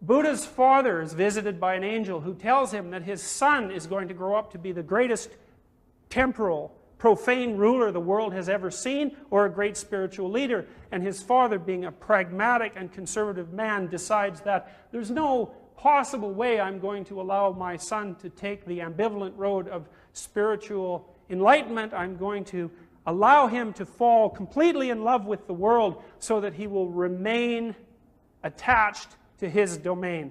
Buddha's father is visited by an angel who tells him that his son is going to grow up to be the greatest temporal, profane ruler the world has ever seen, or a great spiritual leader. And his father, being a pragmatic and conservative man, decides that there's no possible way I'm going to allow my son to take the ambivalent road of spiritual enlightenment. I'm going to allow him to fall completely in love with the world so that he will remain attached to his domain.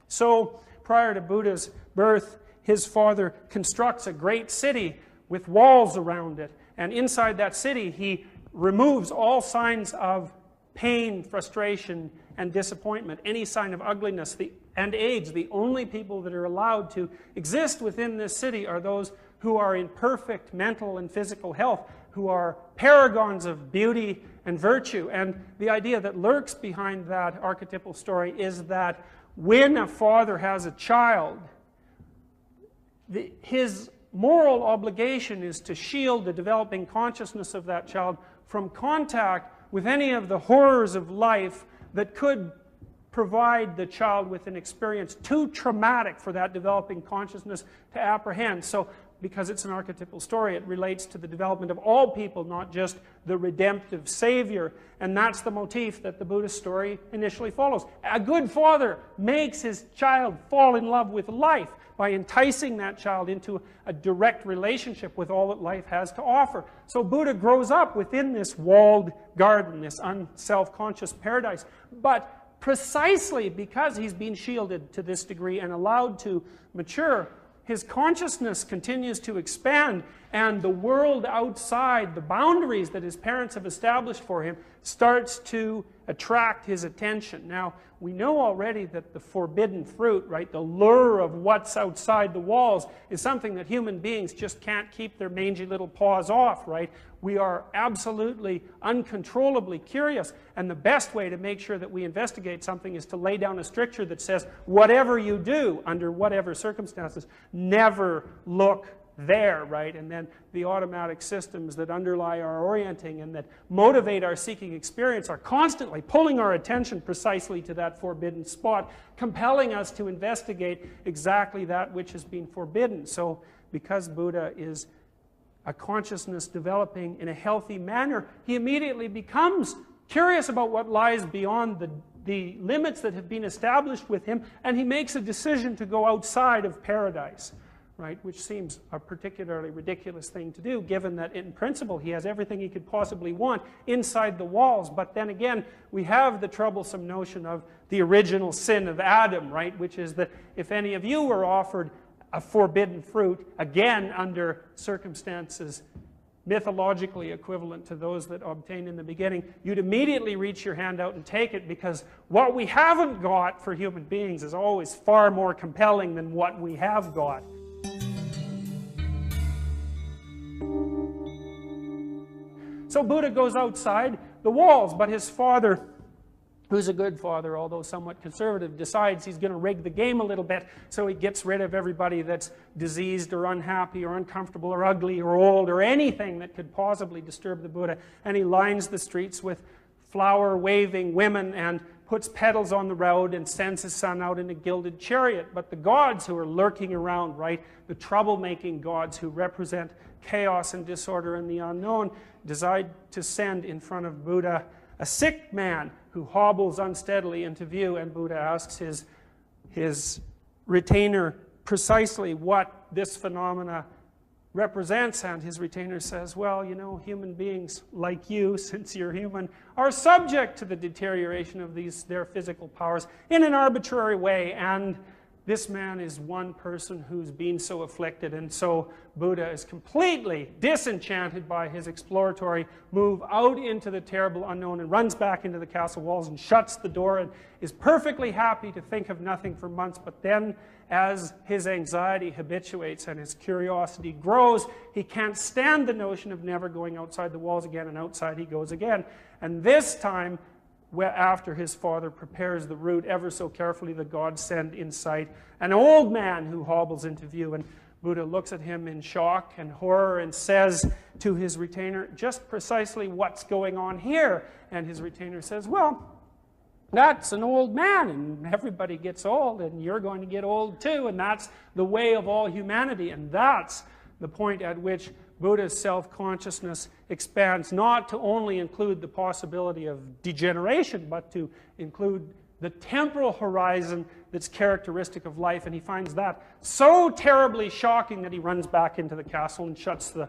So, prior to Buddha's birth, his father constructs a great city with walls around it. And inside that city, he removes all signs of pain, frustration, and disappointment, any sign of ugliness and age. The only people that are allowed to exist within this city are those who are in perfect mental and physical health, who are paragons of beauty and virtue. And the idea that lurks behind that archetypal story is that when a father has a child, his moral obligation is to shield the developing consciousness of that child from contact with any of the horrors of life that could provide the child with an experience too traumatic for that developing consciousness to apprehend. So, because it's an archetypal story, it relates to the development of all people, not just the redemptive savior. And that's the motif that the Buddhist story initially follows. A good father makes his child fall in love with life by enticing that child into a direct relationship with all that life has to offer. So Buddha grows up within this walled garden, this unself-conscious paradise. But precisely because he's been shielded to this degree and allowed to mature, his consciousness continues to expand, and the world outside the boundaries that his parents have established for him starts to attract his attention. Now, we know already that the forbidden fruit, right, the lure of what's outside the walls, is something that human beings just can't keep their mangy little paws off, right? We are absolutely, uncontrollably curious, and the best way to make sure that we investigate something is to lay down a stricture that says, whatever you do, under whatever circumstances, never look there, right? And then the automatic systems that underlie our orienting and that motivate our seeking experience are constantly pulling our attention precisely to that forbidden spot, compelling us to investigate exactly that which has been forbidden. So, because Buddha is a consciousness developing in a healthy manner, he immediately becomes curious about what lies beyond the limits that have been established with him, and he makes a decision to go outside of paradise. Right, which seems a particularly ridiculous thing to do, given that in principle he has everything he could possibly want inside the walls. But then again, we have the troublesome notion of the original sin of Adam, right, which is that if any of you were offered a forbidden fruit, again under circumstances mythologically equivalent to those that obtained in the beginning, you'd immediately reach your hand out and take it, because what we haven't got for human beings is always far more compelling than what we have got. So Buddha goes outside the walls, but his father, who's a good father, although somewhat conservative, decides he's going to rig the game a little bit, so he gets rid of everybody that's diseased or unhappy or uncomfortable or ugly or old or anything that could possibly disturb the Buddha, and he lines the streets with flower-waving women and puts petals on the road and sends his son out in a gilded chariot. But the gods who are lurking around, right, the troublemaking gods who represent chaos and disorder and the unknown, decide to send in front of Buddha a sick man who hobbles unsteadily into view, and Buddha asks his retainer precisely what this phenomena represents, and his retainer says, well, you know, human beings like you, since you're human, are subject to the deterioration of their physical powers in an arbitrary way, and this man is one person who's been so afflicted. And so Buddha is completely disenchanted by his exploratory move out into the terrible unknown, and runs back into the castle walls and shuts the door, and is perfectly happy to think of nothing for months. But then, as his anxiety habituates and his curiosity grows, he can't stand the notion of never going outside the walls again, and outside he goes again. And this time, after his father prepares the route ever so carefully, the gods send in sight an old man who hobbles into view, and Buddha looks at him in shock and horror and says to his retainer, just precisely what's going on here? And his retainer says, well, That's an old man, and everybody gets old, and you're going to get old too, and that's the way of all humanity. And that's the point at which Buddha's self-consciousness expands, not to only include the possibility of degeneration, but to include the temporal horizon that's characteristic of life. And he finds that so terribly shocking that he runs back into the castle and shuts the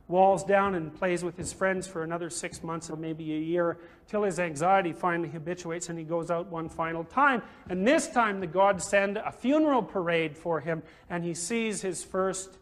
walls down and plays with his friends for another 6 months or maybe a year, till his anxiety finally habituates and he goes out one final time. And this time the gods send a funeral parade for him, and he sees his first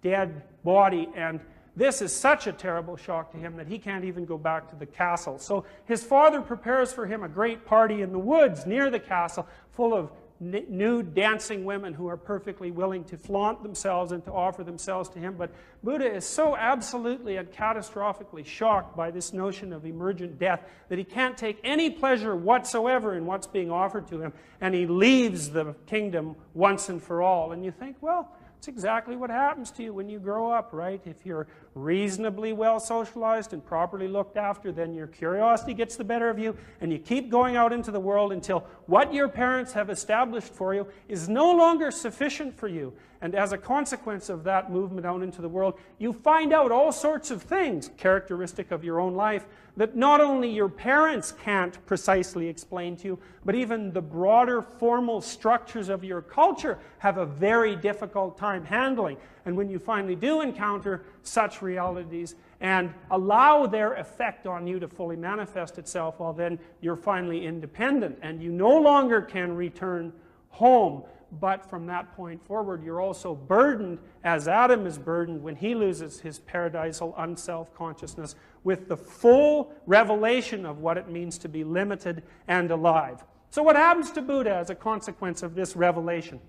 dead body, and this is such a terrible shock to him that he can't even go back to the castle. So his father prepares for him a great party in the woods near the castle, full of nude dancing women who are perfectly willing to flaunt themselves and to offer themselves to him. But Buddha is so absolutely and catastrophically shocked by this notion of emergent death that he can't take any pleasure whatsoever in what's being offered to him, and he leaves the kingdom once and for all. And you think, well, it's exactly what happens to you when you grow up, right? If you're reasonably well socialized and properly looked after, then your curiosity gets the better of you, and you keep going out into the world until what your parents have established for you is no longer sufficient for you. And as a consequence of that movement out into the world, you find out all sorts of things characteristic of your own life that not only your parents can't precisely explain to you, but even the broader formal structures of your culture have a very difficult time handling. And when you finally do encounter such realities and allow their effect on you to fully manifest itself, well, then you're finally independent and you no longer can return home. But from that point forward, you're also burdened, as Adam is burdened when he loses his paradisal unself-consciousness, with the full revelation of what it means to be limited and alive. So what happens to Buddha as a consequence of this revelation?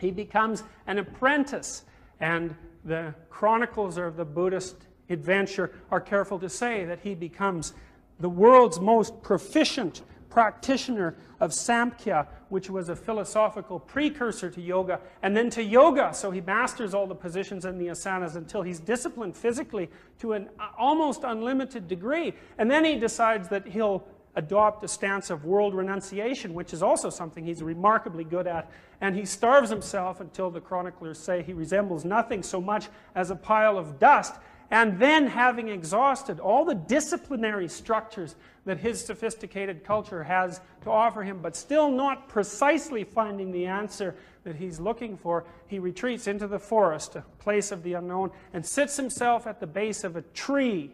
He becomes an apprentice, and the chronicles of the Buddhist adventure are careful to say that he becomes the world's most proficient practitioner of Samkhya, which was a philosophical precursor to yoga, and then to yoga. So he masters all the positions and the asanas until he's disciplined physically to an almost unlimited degree. And then he decides that he'll adopt a stance of world renunciation, which is also something he's remarkably good at. And he starves himself until the chroniclers say he resembles nothing so much as a pile of dust. And then, having exhausted all the disciplinary structures that his sophisticated culture has to offer him, but still not precisely finding the answer that he's looking for, he retreats into the forest, a place of the unknown, and sits himself at the base of a tree.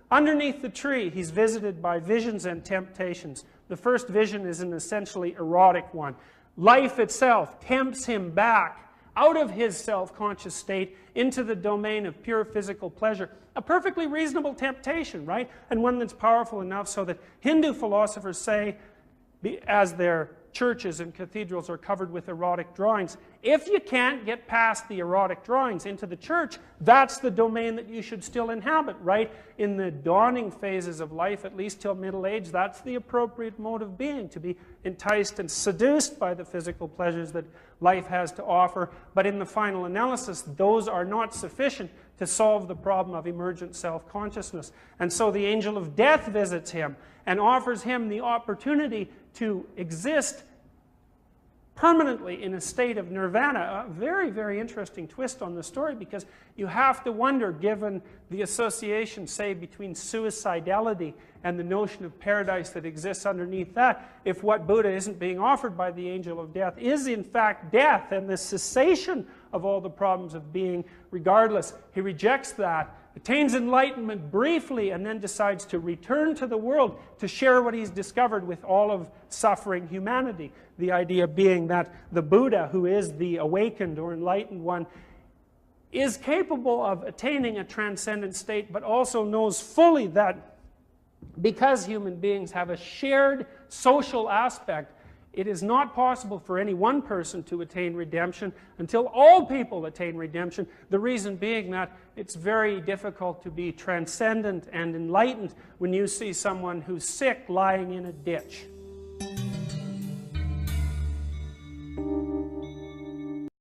Underneath the tree, he's visited by visions and temptations. The first vision is an essentially erotic one. Life itself tempts him back out of his self-conscious state into the domain of pure physical pleasure. A perfectly reasonable temptation, right? And one that's powerful enough so that Hindu philosophers say, as their churches and cathedrals are covered with erotic drawings, if you can't get past the erotic drawings into the church, that's the domain that you should still inhabit, right? In the dawning phases of life, at least till middle age, that's the appropriate mode of being, to be enticed and seduced by the physical pleasures that life has to offer. But in the final analysis, those are not sufficient to solve the problem of emergent self-consciousness. And so the angel of death visits him and offers him the opportunity to exist permanently in a state of nirvana. A very, very interesting twist on the story, because you have to wonder, given the association, say, between suicidality and the notion of paradise that exists underneath that, if what Buddha isn't being offered by the angel of death is in fact death and the cessation of all the problems of being. Regardless, he rejects that, attains enlightenment briefly, and then decides to return to the world to share what he's discovered with all of suffering humanity. The idea being that the Buddha, who is the awakened or enlightened one, is capable of attaining a transcendent state, but also knows fully that because human beings have a shared social aspect, it is not possible for any one person to attain redemption until all people attain redemption. The reason being that it's very difficult to be transcendent and enlightened when you see someone who's sick lying in a ditch.